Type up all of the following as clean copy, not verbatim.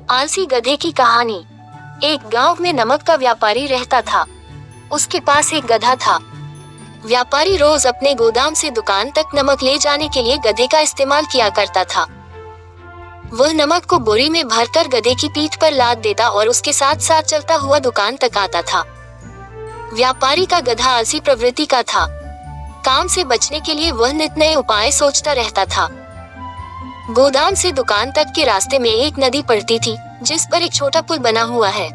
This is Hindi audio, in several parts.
आलसी गधे की कहानी। एक गांव में नमक का व्यापारी रहता था। उसके पास एक गधा था। व्यापारी रोज अपने गोदाम से दुकान तक नमक ले जाने के लिए गधे का इस्तेमाल किया करता था। वह नमक को बोरी में भरकर गधे की पीठ पर लाद देता और उसके साथ साथ चलता हुआ दुकान तक आता था। व्यापारी का गधा आलसी प्रवृत्ति का था। काम से बचने के लिए वह नित नए उपाय सोचता रहता था। गोदाम से दुकान तक के रास्ते में एक नदी पड़ती थी, जिस पर एक छोटा पुल बना हुआ है।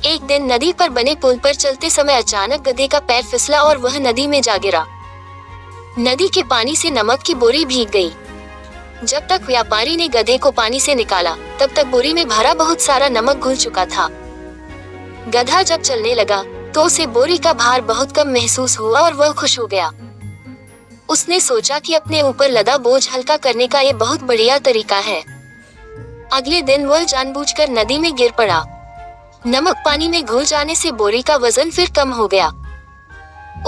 एक दिन नदी पर बने पुल पर चलते समय अचानक गधे का पैर फिसला और वह नदी में जा गिरा। नदी के पानी से नमक की बोरी भीग गई। जब तक व्यापारी ने गधे को पानी से निकाला, तब तक बोरी में भरा बहुत सारा नमक घुल चुका था। गधा जब चलने लगा, तो उसे बोरी का भार बहुत कम महसूस हुआ और वह खुश हो गया। उसने सोचा कि अपने ऊपर लदा बोझ हल्का करने का ये बहुत बढ़िया तरीका है। अगले दिन वह जानबूझकर नदी में गिर पड़ा। नमक पानी में घुल जाने से बोरी का वजन फिर कम हो गया।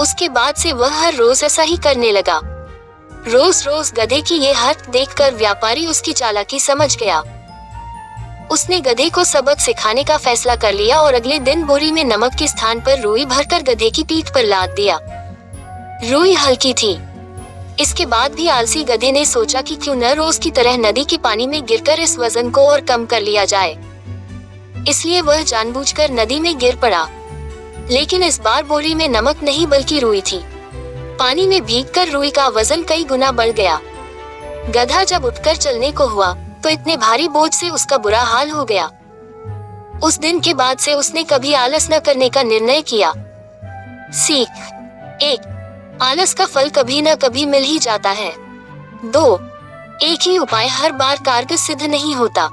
उसके बाद से वह हर रोज ऐसा ही करने लगा। रोज रोज गधे की ये हरकत देखकर व्यापारी उसकी चालाकी समझ गया। उसने गधे को सबक सिखाने का फैसला कर लिया और अगले दिन बोरी में नमक के स्थान पर रुई भरकर गधे की पीठ पर लाद दिया। रुई हल्की थी। इसके बाद भी आलसी गधे ने सोचा कि क्यों न रोज की तरह नदी के पानी में गिरकर इस वजन को और कम कर लिया जाए। इसलिए वह जानबूझकर नदी में गिर पड़ा। लेकिन इस बार बोरी में नमक नहीं बल्कि रुई थी। पानी में भीगकर रुई का वजन कई गुना बढ़ गया। गधा जब उठकर चलने को हुआ, तो इतने भारी बोझ से उसका बुरा हाल हो गया। उस दिन के बाद से उसने कभी आलस न करने का निर्णय किया। सीख 1, आलस का फल कभी न कभी मिल ही जाता है। 2, एक ही उपाय हर बार कारगर सिद्ध नहीं होता।